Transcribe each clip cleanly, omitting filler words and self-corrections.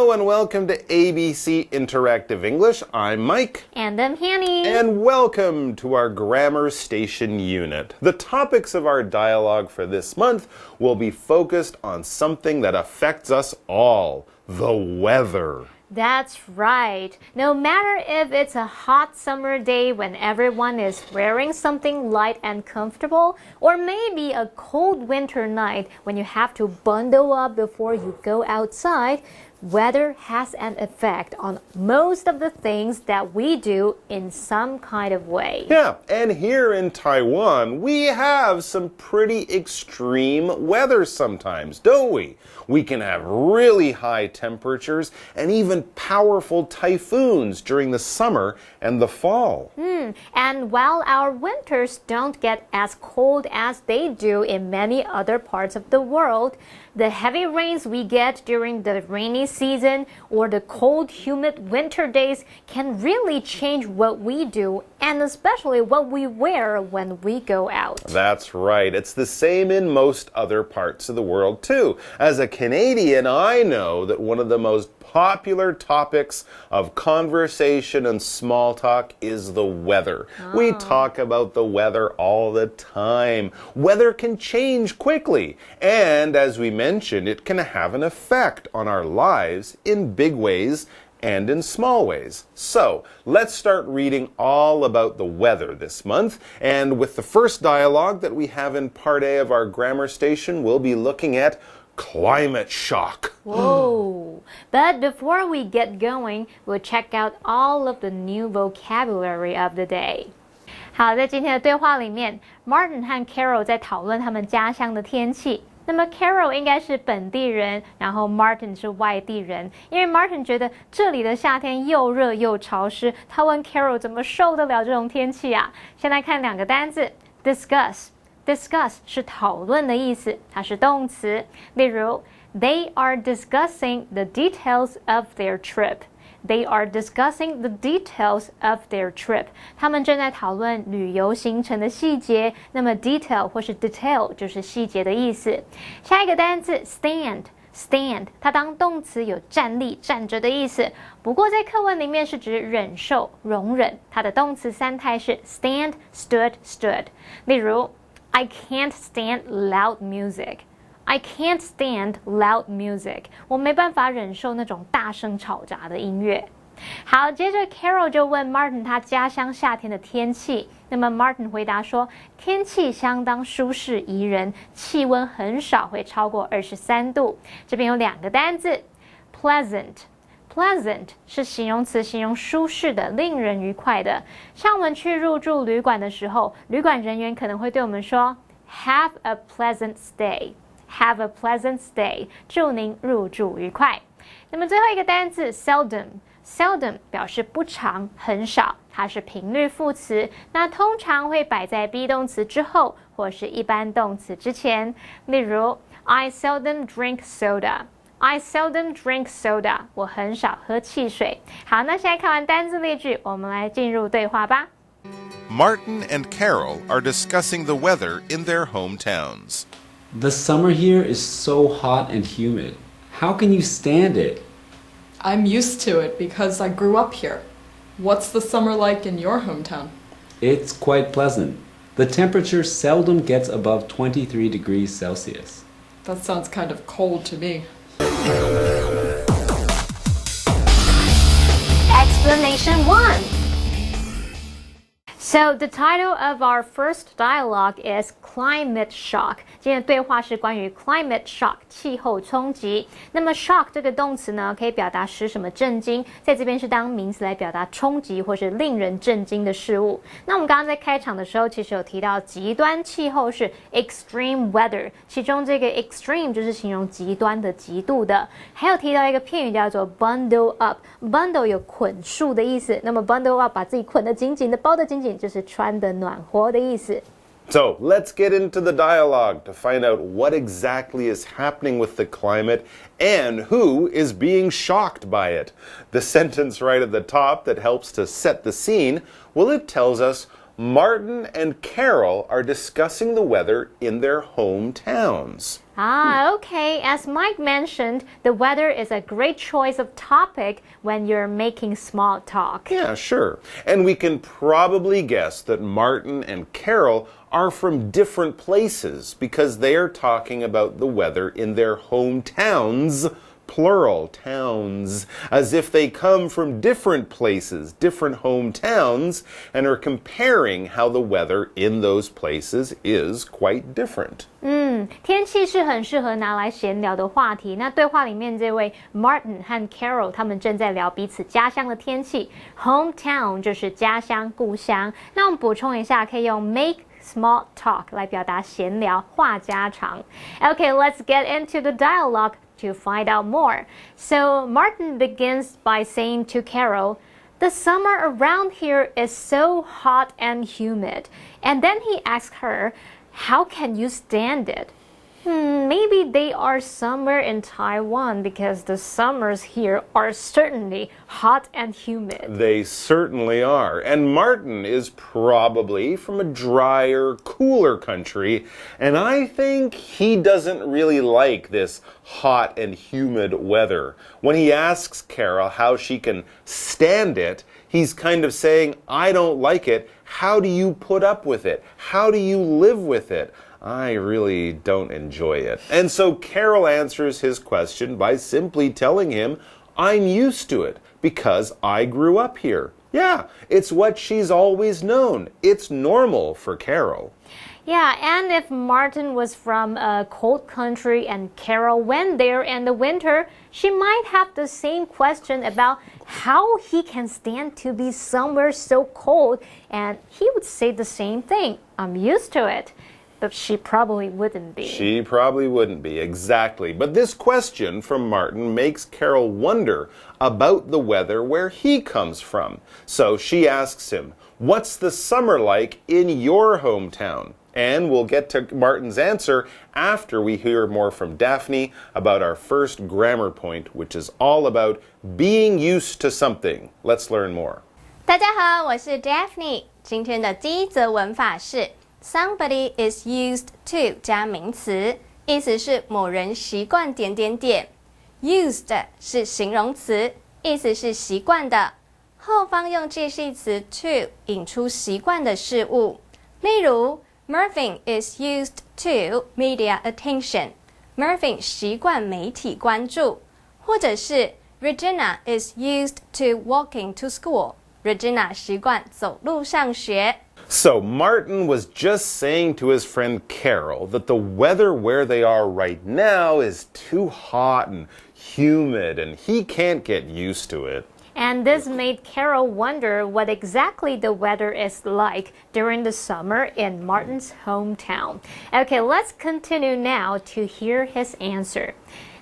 Hello and welcome to ABC Interactive English. I'm Mike. And I'm Hanny. And welcome to our Grammar Station unit. The topics of our dialogue for this month will be focused on something that affects us all, the weather. That's right. No matter if it's a hot summer day when everyone is wearing something light and comfortable, or maybe a cold winter night when you have to bundle up before you go outside, weather has an effect on most of the things that we do in some kind of way. Yeah, and here in Taiwan, we have some pretty extreme weather sometimes, don't we? We can have really high temperatures and even powerful typhoons during the summer and the fall. And while our winters don't get as cold as they do in many other parts of the world, the heavy rains we get during the rainy season or the cold, humid winter days can really change what we do and especially what we wear when we go out. That's right. It's the same in most other parts of the world, too. As a Canadian, I know that one of the most popular topics of conversation and small talk is the weather. We talk about the weather all the time. Weather can change quickly, and as we mentioned, it can have an effect on our lives in big ways and in small ways. So, let's start reading all about the weather this month. And with the first dialogue that we have in Part A of our Grammar Station, we'll be looking at climate shock. Whoa! But before we get going, we'll check out all of the new vocabulary of the day. 好，在今天的对话里面 ，Martin 和 Carol 在讨论他们家乡的天气。那么 Carol 应该是本地人，然后 Martin 是外地人。因为 Martin 觉得这里的夏天又热又潮湿，他问 Carol 怎么受得了这种天气啊？先来看两个单字 ，discuss。Discuss 是讨论的意思，它是动词。例如 ，They are discussing the details of their trip. They are discussing the details of their trip. 他们正在讨论旅游行程的细节。那么 detail 或是 detail 就是细节的意思。下一个单字 stand， 它当动词有站立、站着的意思。不过在课文里面是指忍受、容忍。它的动词三态是 stand, stood, stood。例如 I can't stand loud music. I can't stand loud music. 我没办法忍受那种大声吵杂的音乐。好，接着 Carol 就问 Martin 他家乡夏天的天气。那么 Martin 回答说，天气相当舒适宜人，气温很少会超过23度。这边有两个单字 pleasant。Pleasant 是形容词，形容舒适的、令人愉快的。像我们去入住旅馆的时候，旅馆人员可能会对我们说 Have a pleasant stay. Have a pleasant stay. 祝您入住愉快。那么最后一个单字 seldom 表示不常、很少，它是频率副词，那通常会摆在 be 动词之后，或是一般动词之前。例如 I seldom drink soda.I seldom drink soda. 我很少喝汽水。好，那现在看完单字例句，我们来进入对话吧。Martin and Carol are discussing the weather in their hometowns. The summer here is so hot and humid. How can you stand it? I'm used to it because I grew up here. What's the summer like in your hometown? It's quite pleasant. The temperature seldom gets above 23 degrees Celsius. That sounds kind of cold to me. Explanation 1. So the title of our first dialogue is Climate Shock. 今天的对话是关于 Climate Shock 气候冲击。那么 shock 这个动词呢，可以表达使什么震惊，在这边是当名词来表达冲击或是令人震惊的事物。那我们刚刚在开场的时候，其实有提到极端气候是 extreme weather， 其中这个 extreme 就是形容极端的、极度的。还有提到一个片语叫做 bundle up，bundle 有捆束的意思，那么 bundle up 把自己捆得紧紧的、包得紧紧，就是穿得暖和的意思。So, let's get into the dialogue to find out what exactly is happening with the climate and who is being shocked by it. The sentence right at the top that helps to set the scene, well, it tells us Martin and Carol are discussing the weather in their hometowns. Okay. As Mike mentioned, the weather is a great choice of topic when you're making small talk. Yeah, sure. And we can probably guess that Martin and Carol are from different places because they are talking about the weather in their hometowns, plural, towns, as if they come from different places, different hometowns, and are comparing how the weather in those places is quite different. 天气是很适合拿来闲聊的话题。那对话里面这位 Martin 和 Carol 他们正在聊彼此家乡的天气。Hometown 就是家乡、故乡。那我们补充一下，可以用 make small talk 来表达闲聊、话家常。Okay, let's get into the dialogue to find out more. So Martin begins by saying to Carol, "The summer around here is so hot and humid." And then he asks her, "How can you stand it?" Maybe they are somewhere in Taiwan because the summers here are certainly hot and humid. They certainly are. And Martin is probably from a drier, cooler country, and I think he doesn't really like this hot and humid weather. When he asks Carol how she can stand it, he's kind of saying, I don't like it. How do you put up with it? How do you live with it? I really don't enjoy it. And so Carol answers his question by simply telling him, I'm used to it because I grew up here. Yeah, it's what she's always known. It's normal for Carol. Yeah, and if Martin was from a cold country and Carol went there in the winter, she might have the same question about how he can stand to be somewhere so cold, and he would say the same thing. I'm used to it. But she probably wouldn't be. She probably wouldn't be, exactly. But this question from Martin makes Carol wonder about the weather where he comes from. So she asks him, what's the summer like in your hometown? And we'll get to Martin's answer after we hear more from Daphne about our first grammar point, which is all about being used to something. Let's learn more. 大家好，我是 Daphne。今天的第一则文法是 Somebody is used to 加名词，意思是某人习惯点点点。Used 是形容词，意思是习惯的。后方用介系词 to 引出习惯的事物。例如 Mervyn is used to media attention. Mervyn 习惯媒体关注。或者是 Regina is used to walking to school. Regina 习惯走路上学。So Martin was just saying to his friend Carol that the weather where they are right now is too hot and humid and he can't get used to it. And this made Carol wonder what exactly the weather is like during the summer in Martin's hometown. Okay, let's continue now to hear his answer.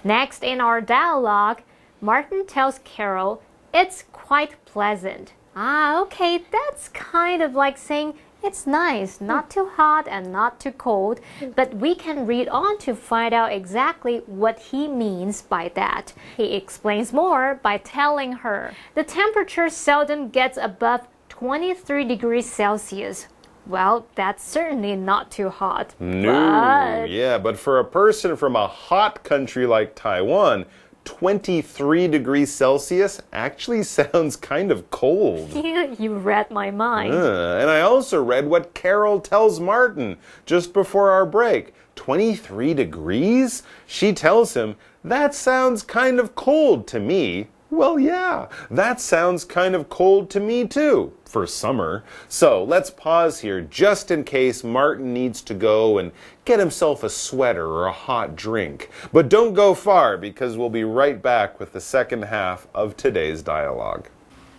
Next in our dialogue, Martin tells Carol it's quite pleasant. Okay, that's kind of like saying it's nice, not too hot and not too cold, but we can read on to find out exactly what he means by that. He explains more by telling her the temperature seldom gets above 23 degrees Celsius. Well, that's certainly not too hot. No, yeah, but for a person from a hot country like Taiwan, 23 degrees Celsius actually sounds kind of cold. You read my mind. And I also read what Carol tells Martin just before our break. 23 degrees? She tells him, that sounds kind of cold to me. Well, yeah, that sounds kind of cold to me too, for summer. So let's pause here just in case Martin needs to go and get himself a sweater or a hot drink. But don't go far because we'll be right back with the second half of today's dialogue.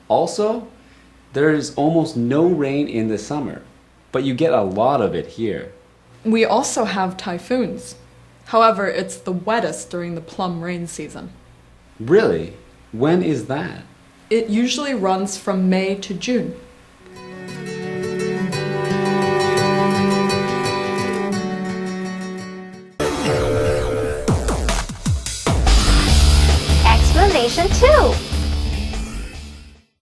Also, there is almost no rain in the summer, but you get a lot of it here. We also have typhoons. However, it's the wettest during the plum rain season. Really? When is that? It usually runs from May to June. Explanation 2.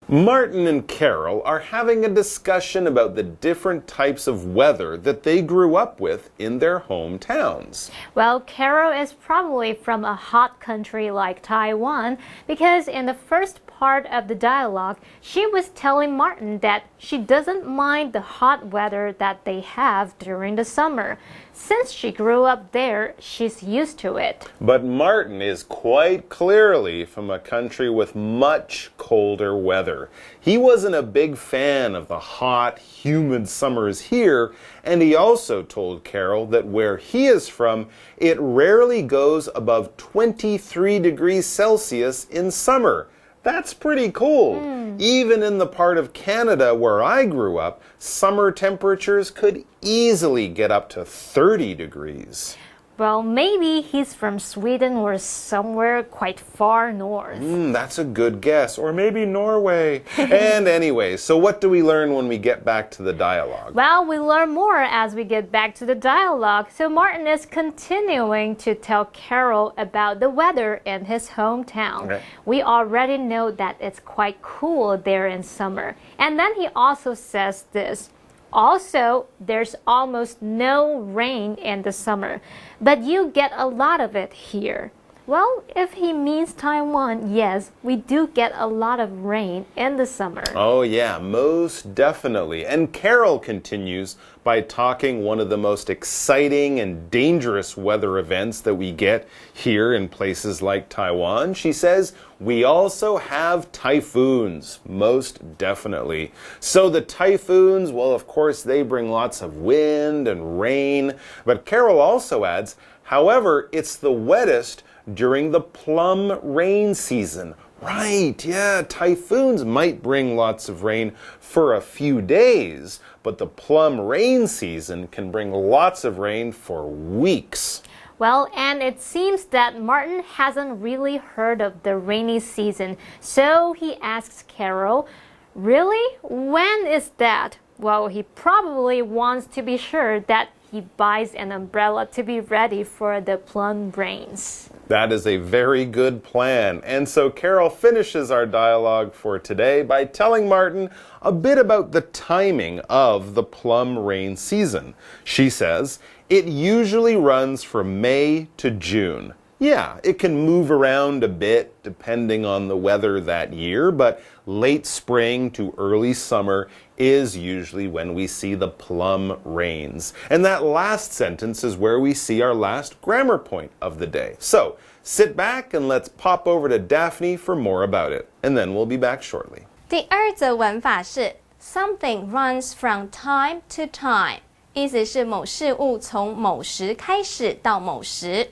Martin and Carol are having a discussion about the different types of weather that they grew up with in their hometowns. Well, Carol is probably from a hot country like Taiwan because in the first part of the dialogue, she was telling Martin that she doesn't mind the hot weather that they have during the summer. Since she grew up there, she's used to it. But Martin is quite clearly from a country with much colder weather. He wasn't a big fan of the hot, humid summers here, and he also told Carol that where he is from, it rarely goes above 23 degrees Celsius in summer. That's pretty cold. Even in the part of Canada where I grew up, summer temperatures could easily get up to 30 degrees. Well, maybe he's from Sweden or somewhere quite far north. That's a good guess. Or maybe Norway. And anyway, so what do we learn when we get back to the dialogue? Well, we learn more as we get back to the dialogue. So Martin is continuing to tell Carol about the weather in his hometown. Okay. We already know that it's quite cool there in summer. And then he also says this. Also, there's almost no rain in the summer, but you get a lot of it here. Well, if he means Taiwan, yes, we do get a lot of rain in the summer. Oh yeah, most definitely. And Carol continues by talking one of the most exciting and dangerous weather events that we get here in places like Taiwan. She says, we also have typhoons, most definitely. So the typhoons, well, of course, they bring lots of wind and rain. But Carol also adds, however, it's the wettest during the plum rain season. Right, yeah, typhoons might bring lots of rain for a few days, but the plum rain season can bring lots of rain for weeks. Well, and it seems that Martin hasn't really heard of the rainy season, so he asks Carol, really? When is that? Well, he probably wants to be sure that he buys an umbrella to be ready for the plum rains. That is a very good plan. And so Carol finishes our dialogue for today by telling Martin a bit about the timing of the plum rain season. She says, it usually runs from May to June. Yeah, it can move around a bit depending on the weather that year, but late spring to early summer is usually when we see the plum rains. And that last sentence is where we see our last grammar point of the day. So, sit back and let's pop over to Daphne for more about it. And then we'll be back shortly. 第二则文法是 something runs from time to time， 意思是某事物从某时开始到某时。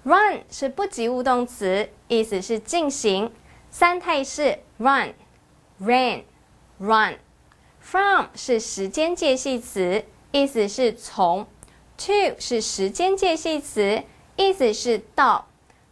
Run 是不及物动词，意思是进行。三态是 run、ran、run。From 是时间介系词，意思是从。To 是时间介系词，意思是到。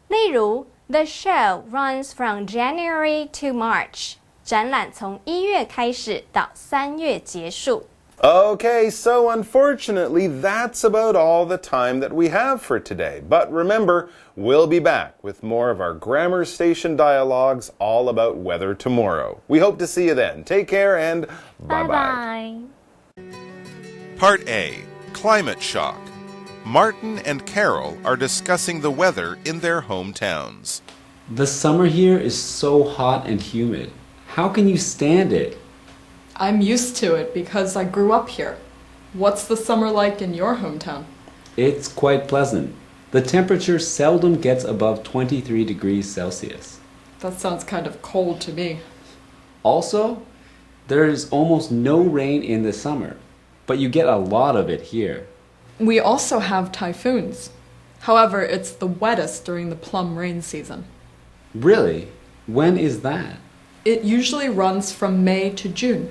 例如 The show runs from January to March。展览从1月开始到3月结束。Okay, so unfortunately, that's about all the time that we have for today. But remember, we'll be back with more of our Grammar Station dialogues all about weather tomorrow. We hope to see you then. Take care and bye-bye. Part A, Climate Shock. Martin and Carol are discussing the weather in their hometowns. The summer here is so hot and humid. How can you stand it? I'm used to it because I grew up here. What's the summer like in your hometown? It's quite pleasant. The temperature seldom gets above 23 degrees Celsius. That sounds kind of cold to me. Also, there is almost no rain in the summer, but you get a lot of it here. We also have typhoons. However, it's the wettest during the plum rain season. Really? When is that? It usually runs from May to June.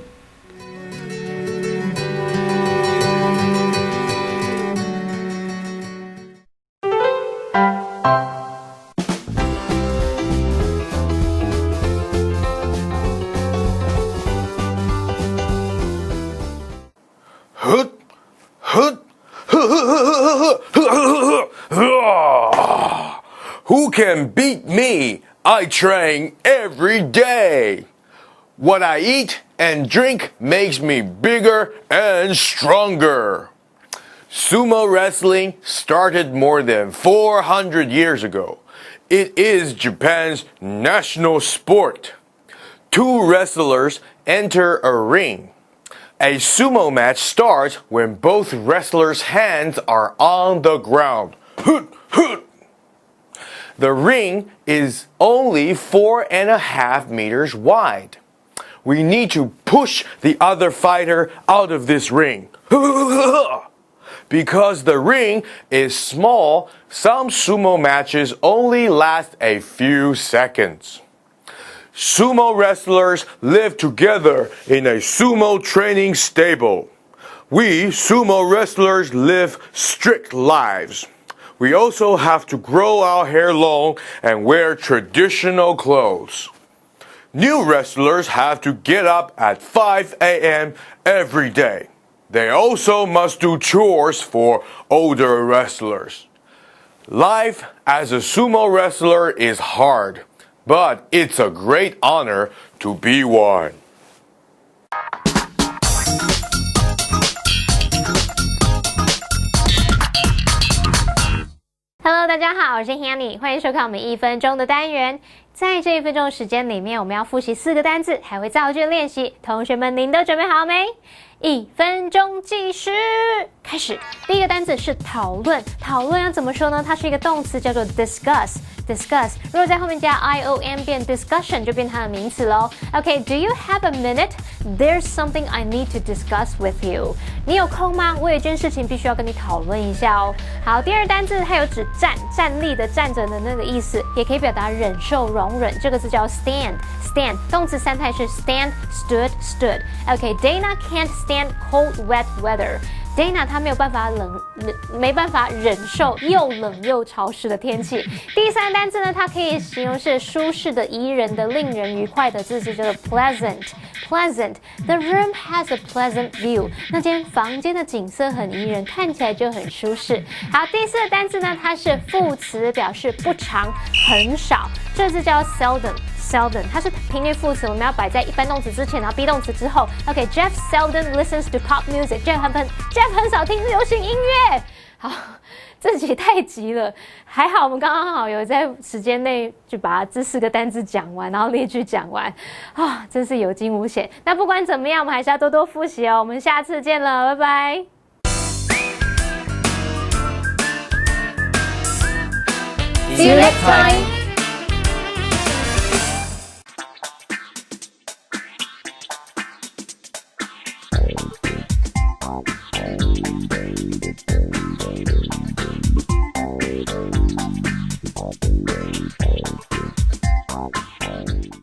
Who can beat me? I train every day. What I eat and drink makes me bigger and stronger. Sumo wrestling started more than 400 years ago. It is Japan's national sport. Two wrestlers enter a ring. A sumo match starts when both wrestlers' hands are on the ground. The ring is only 4.5 meters wide. We need to push the other fighter out of this ring. Because the ring is small, some sumo matches only last a few seconds. Sumo wrestlers live together in a sumo training stable. We sumo wrestlers live strict lives. We also have to grow our hair long and wear traditional clothes. New wrestlers have to get up at 5 a.m. every day. They also must do chores for older wrestlers. Life as a sumo wrestler is hard, but it's a great honor to be one. Hello， 大家好，我是 Hanny， 欢迎收看我们1分钟的单元。在这1分钟的时间里面，我们要复习4个单字，还会造句练习。同学们，您都准备好没？1分钟计时，开始。第一个单字是讨论，讨论要怎么说呢？它是一个动词，叫做 discuss。discuss， 如果在后面加 ion 变 discussion 就变它的名词咯。OK，do you have a minute? There's something I need to discuss with you. 你有空吗？我有一件事情必须要跟你讨论一下哦。好，第二单字它有指站立的站着的那个意思，也可以表达忍受、容忍。这个字叫 stand， 动词三态是 stand, stood, stood. OK，Dana can't stand cold, wet weather.Dana 她没办法忍受又冷又潮湿的天气。第三个单字呢，它可以形容是舒适的、宜人的、令人愉快的字，叫做 pleasant。pleasant。The room has a pleasant view。那间房间的景色很宜人，看起来就很舒适。好，第四个单字呢，它是副词，表示不常、很少。这字叫 seldom。seldom， 它是频率副词，我们要摆在一般动词之前，然后 be 动词之后。OK，Jeff seldom listens to pop music。Jeff 很少听流行音乐。好，自己太急了，还好我们刚刚好有在时间内就把这4个单字讲完，然后例句讲完啊，真是有惊无险。那不管怎么样，我们还是要多多复习哦。我们下次见了，拜拜。See you next time.